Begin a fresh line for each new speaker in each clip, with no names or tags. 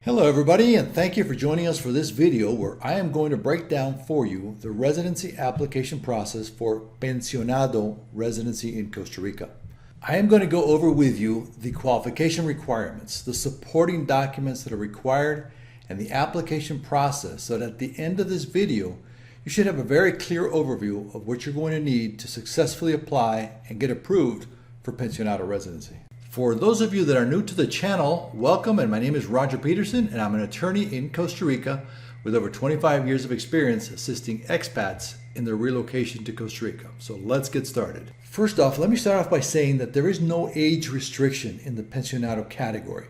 Hello everybody, and thank you for joining us for this video where I am going to break down for you the residency application process for Pensionado Residency in Costa Rica. I am going to go over with you the qualification requirements, the supporting documents that are required, and the application process so that at the end of this video you should have a very clear overview of what you're going to need to successfully apply and get approved for Pensionado Residency. For those of you that are new to the channel, welcome, and my name is Roger Peterson, and I'm an attorney in Costa Rica with over 25 years of experience assisting expats in their relocation to Costa Rica. So let's get started. First off, let me start off by saying that there is no age restriction in the Pensionado category.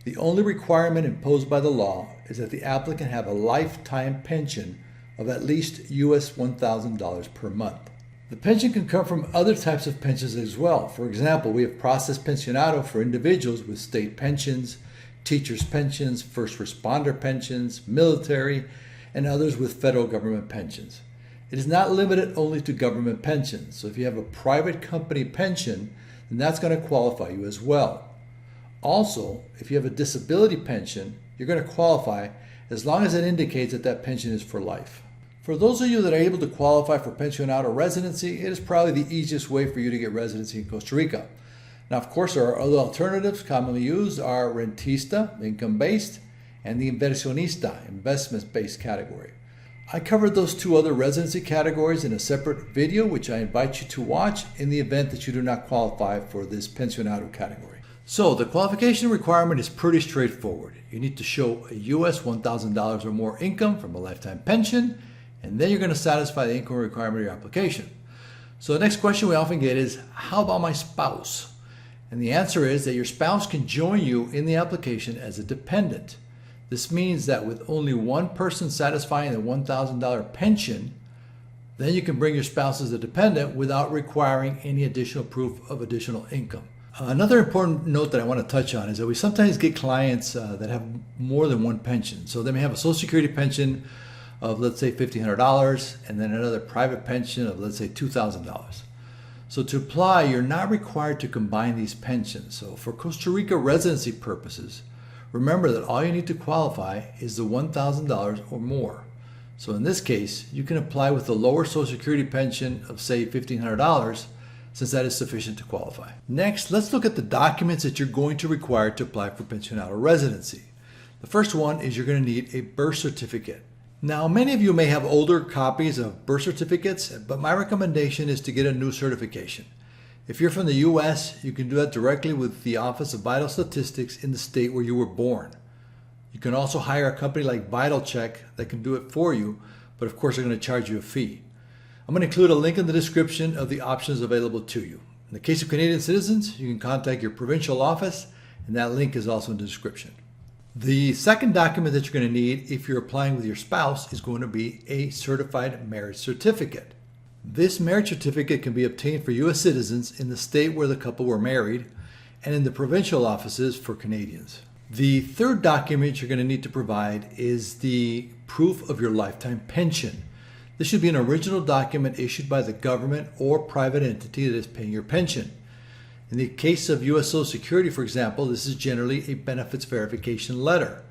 The only requirement imposed by the law is that the applicant have a lifetime pension of at least US $1,000 per month. The pension can come from other types of pensions as well. For example, we have processed pensionado for individuals with state pensions, teachers' pensions, first responder pensions, military, and others with federal government pensions. It is not limited only to government pensions. So if you have a private company pension, then that's going to qualify you as well. Also, if you have a disability pension, you're going to qualify as long as it indicates that that pension is for life. For those of you that are able to qualify for Pensionado Residency, it is probably the easiest way for you to get residency in Costa Rica. Now, of course, there are other alternatives commonly used are rentista, income-based, and the inversionista, investment-based category. I covered those two other residency categories in a separate video, which I invite you to watch in the event that you do not qualify for this Pensionado category. So the qualification requirement is pretty straightforward. You need to show a US $1,000 or more income from a lifetime pension, and then you're going to satisfy the income requirement of your application. So the next question we often get is, how about my spouse? And the answer is that your spouse can join you in the application as a dependent. This means that with only one person satisfying the $1,000 pension, then you can bring your spouse as a dependent without requiring any additional proof of additional income. Another important note that I want to touch on is that we sometimes get clients that have more than one pension. So they may have a Social Security pension of, let's say, $1,500, and then another private pension of, let's say, $2,000. So to apply, you're not required to combine these pensions. So for Costa Rica residency purposes, remember that all you need to qualify is the $1,000 or more. So in this case, you can apply with the lower Social Security pension of, say, $1,500, since that is sufficient to qualify. Next, let's look at the documents that you're going to require to apply for Pensionado Residency. The first one is you're going to need a birth certificate. Now, many of you may have older copies of birth certificates, but my recommendation is to get a new certification. If you're from the US, you can do that directly with the Office of Vital Statistics in the state where you were born. You can also hire a company like VitalCheck that can do it for you, but of course they're going to charge you a fee. I'm going to include a link in the description of the options available to you. In the case of Canadian citizens, you can contact your provincial office, and that link is also in the description. The second document that you're going to need if you're applying with your spouse is going to be a certified marriage certificate. This marriage certificate can be obtained for U.S. citizens in the state where the couple were married and in the provincial offices for Canadians. The third document you're going to need to provide is the proof of your lifetime pension. This should be an original document issued by the government or private entity that is paying your pension. In the case of U.S. Social Security, for example, this is generally a benefits verification letter.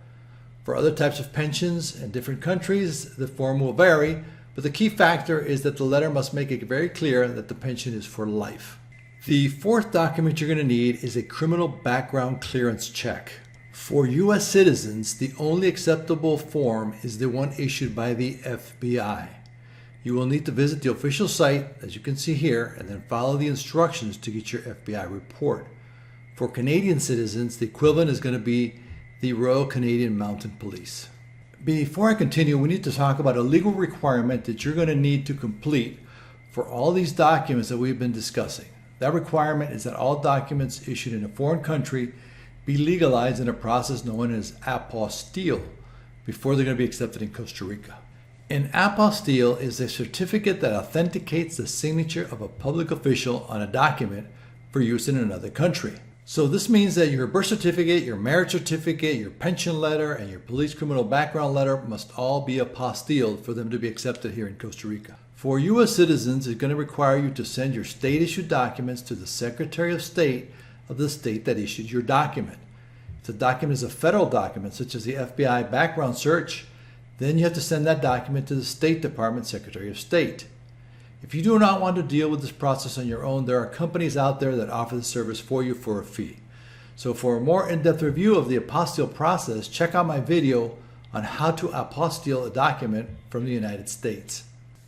For other types of pensions in different countries, the form will vary, but the key factor is that the letter must make it very clear that the pension is for life. The fourth document you're going to need is a criminal background clearance check. For U.S. citizens, the only acceptable form is the one issued by the FBI. You will need to visit the official site, as you can see here, and then follow the instructions to get your FBI report. For Canadian citizens, the equivalent is going to be the Royal Canadian Mounted Police. Before I continue, we need to talk about a legal requirement that you're going to need to complete for all these documents that we've been discussing. That requirement is that all documents issued in a foreign country be legalized in a process known as apostille before they're going to be accepted in Costa Rica. An apostille is a certificate that authenticates the signature of a public official on a document for use in another country. So this means that your birth certificate, your marriage certificate, your pension letter, and your police criminal background letter must all be apostilled for them to be accepted here in Costa Rica. For U.S. citizens, it's going to require you to send your state-issued documents to the Secretary of State of the state that issued your document. If the document is a federal document, such as the FBI background search, then you have to send that document to the State Department Secretary of State. If you do not want to deal with this process on your own, there are companies out there that offer the service for you for a fee. So for a more in-depth review of the apostille process, check out my video on how to apostille a document from the United States.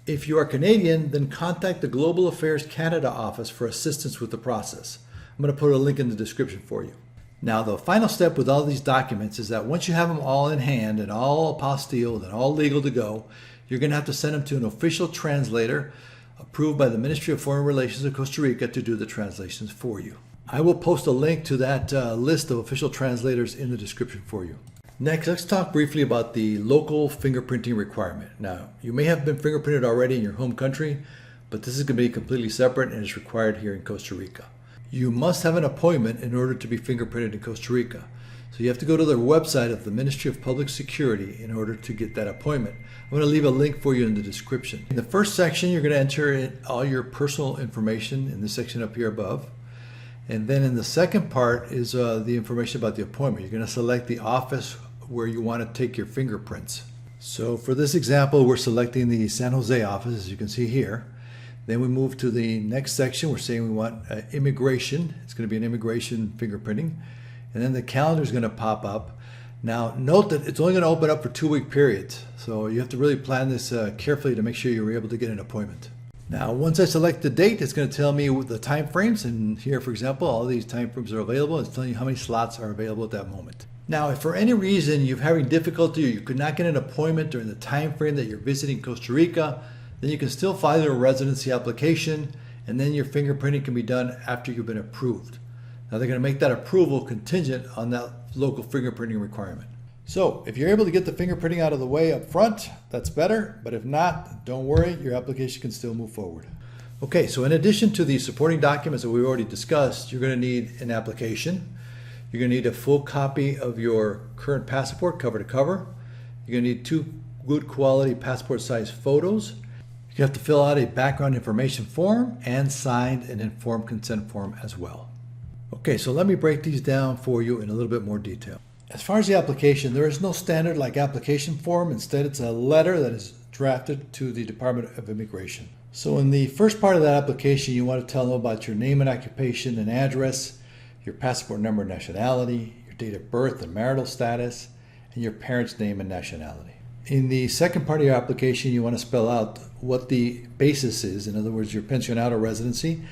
If you are Canadian, then contact the Global Affairs Canada office for assistance with the process. I'm going to put a link in the description for you. Now, the final step with all these documents is that once you have them all in hand and all apostilled and all legal to go, you're going to have to send them to an official translator approved by the Ministry of Foreign Relations of Costa Rica to do the translations for you. I will post a link to that list of official translators in the description for you. Next, let's talk briefly about the local fingerprinting requirement. Now, you may have been fingerprinted already in your home country, but this is going to be completely separate and is required here in Costa Rica. You must have an appointment in order to be fingerprinted in Costa Rica. So you have to go to the website of the Ministry of Public Security in order to get that appointment. I'm going to leave a link for you in the description. In the first section, you're going to enter in all your personal information in this section up here above. And then in the second part is the information about the appointment. You're going to select the office where you want to take your fingerprints. So for this example, we're selecting the San Jose office, as you can see here. Then we move to the next section. We're saying we want immigration. It's going to be an immigration fingerprinting. And then the calendar is going to pop up. Now, note that it's only going to open up for 2-week periods. So you have to really plan this carefully to make sure you're able to get an appointment. Now, once I select the date, it's going to tell me the time frames. And here, for example, all these time frames are available. It's telling you how many slots are available at that moment. Now, if for any reason you're having difficulty or you could not get an appointment during the time frame that you're visiting Costa Rica, then you can still file your residency application, and then your fingerprinting can be done after you've been approved. Now, they're going to make that approval contingent on that local fingerprinting requirement. So if you're able to get the fingerprinting out of the way up front, that's better. But if not, don't worry, your application can still move forward. Okay, so in addition to the supporting documents that we've already discussed, you're going to need an application. You're going to need a full copy of your current passport, cover to cover. You're going to need 2 good quality passport size photos. You have to fill out a background information form and sign an informed consent form as well. Okay, so let me break these down for you in a little bit more detail. As far as the application, there is no standard like application form. Instead, it's a letter that is drafted to the Department of Immigration. So in the first part of that application, you want to tell them about your name and occupation and address, your passport number and nationality, your date of birth and marital status, and your parents' name and nationality. In the second part of your application, you want to spell out what the basis is, in other words, your Pensionado Residency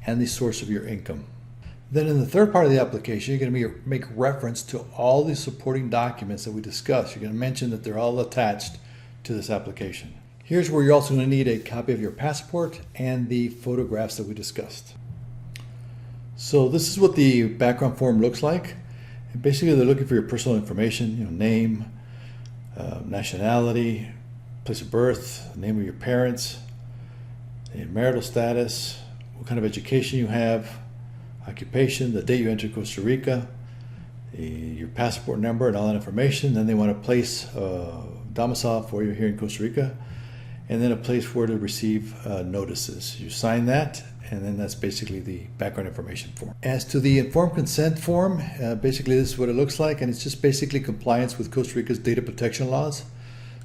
and the source of your income. Then in the third part of the application, you're going to make reference to all the supporting documents that we discussed. You're going to mention that they're all attached to this application. Here's where you're also going to need a copy of your passport and the photographs that we discussed. So this is what the background form looks like. And basically, they're looking for your personal information, name, nationality, place of birth, name of your parents, marital status, what kind of education you have, occupation, the date you entered Costa Rica, your passport number and all that information. Then they want a place, domicile for you here in Costa Rica, and then a place where to receive notices. You sign that, and then that's basically the background information form. As to the informed consent form, basically this is what it looks like, and it's just basically compliance with Costa Rica's data protection laws.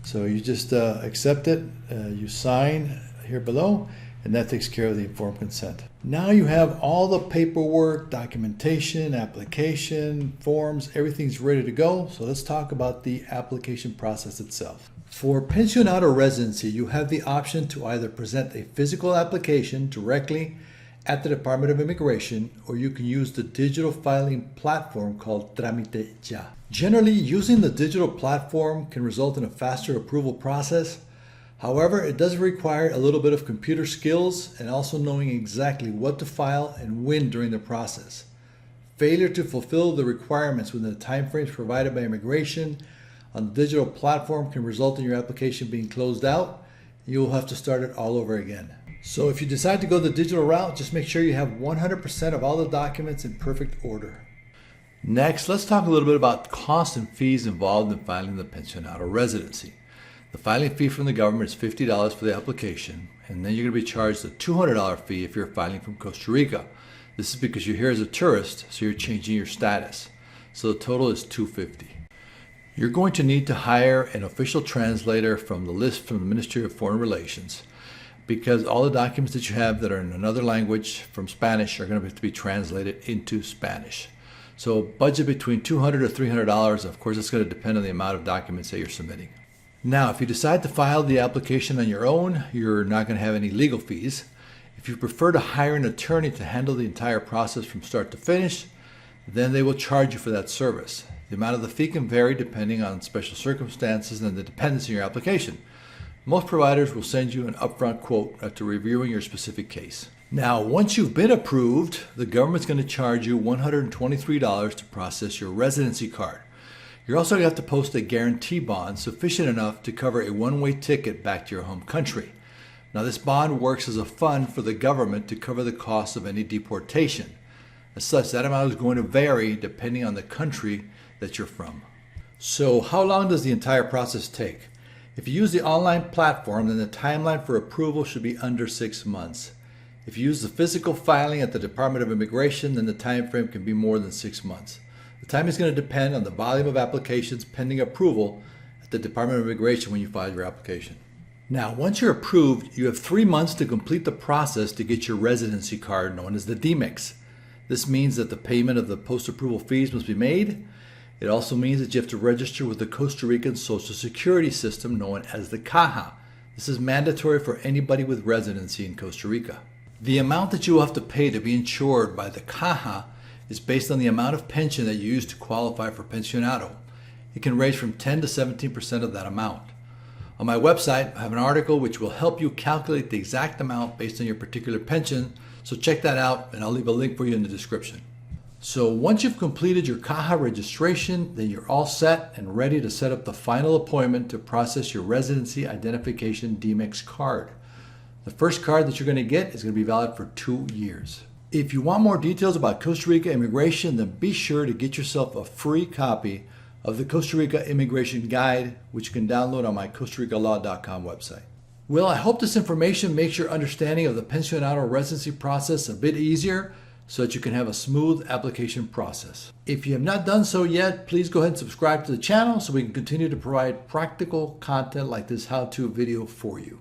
So you just accept it, you sign here below, and that takes care of the informed consent. Now you have all the paperwork, documentation, application, forms, everything's ready to go. So let's talk about the application process itself. For Pensionado Residency, you have the option to either present a physical application directly at the Department of Immigration, or you can use the digital filing platform called Trámite Ya. Generally, using the digital platform can result in a faster approval process. However, it does require a little bit of computer skills and also knowing exactly what to file and when during the process. Failure to fulfill the requirements within the timeframes provided by immigration on the digital platform can result in your application being closed out. You will have to start it all over again. So if you decide to go the digital route, just make sure you have 100% of all the documents in perfect order. Next, let's talk a little bit about costs and fees involved in filing the Pensionado Residency. The filing fee from the government is $50 for the application, and then you're going to be charged a $200 fee if you're filing from Costa Rica. This is because you're here as a tourist, so you're changing your status. so the total is $250. You're going to need to hire an official translator from the list from the Ministry of Foreign Relations, because all the documents that you have that are in another language from Spanish are going to have to be translated into Spanish. So budget between $200 to $300. Of course, it's going to depend on the amount of documents that you're submitting. Now, if you decide to file the application on your own, you're not going to have any legal fees. If you prefer to hire an attorney to handle the entire process from start to finish, then they will charge you for that service. The amount of the fee can vary depending on special circumstances and the dependency of your application. Most providers will send you an upfront quote after reviewing your specific case. Now, once you've been approved, the government's going to charge you $123 to process your residency card. You're also going to have to post a guarantee bond sufficient enough to cover a one-way ticket back to your home country. Now, this bond works as a fund for the government to cover the cost of any deportation. As such, that amount is going to vary depending on the country that you're from. So, how long does the entire process take? If you use the online platform, then the timeline for approval should be under 6 months. If you use the physical filing at the Department of Immigration, then the time frame can be more than 6 months. The time is going to depend on the volume of applications pending approval at the Department of Immigration when you file your application. Now, once you're approved, you have 3 months to complete the process to get your residency card, known as the DIMEX. This means that the payment of the post-approval fees must be made. It also means that you have to register with the Costa Rican Social Security system known as the Caja. This is mandatory for anybody with residency in Costa Rica. The amount that you will have to pay to be insured by the Caja is based on the amount of pension that you use to qualify for Pensionado. It can range from 10 to 17% of that amount. On my website, I have an article which will help you calculate the exact amount based on your particular pension, so check that out and I'll leave a link for you in the description. So once you've completed your Caja registration, then you're all set and ready to set up the final appointment to process your residency identification DIMEX card. The first card that you're going to get is going to be valid for 2 years. If you want more details about Costa Rica immigration, then be sure to get yourself a free copy of the Costa Rica Immigration Guide, which you can download on my CostaRicaLaw.com website. Well, I hope this information makes your understanding of the Pensionado residency process a bit easier, so that you can have a smooth application process. If you have not done so yet, please go ahead and subscribe to the channel so we can continue to provide practical content like this how-to video for you.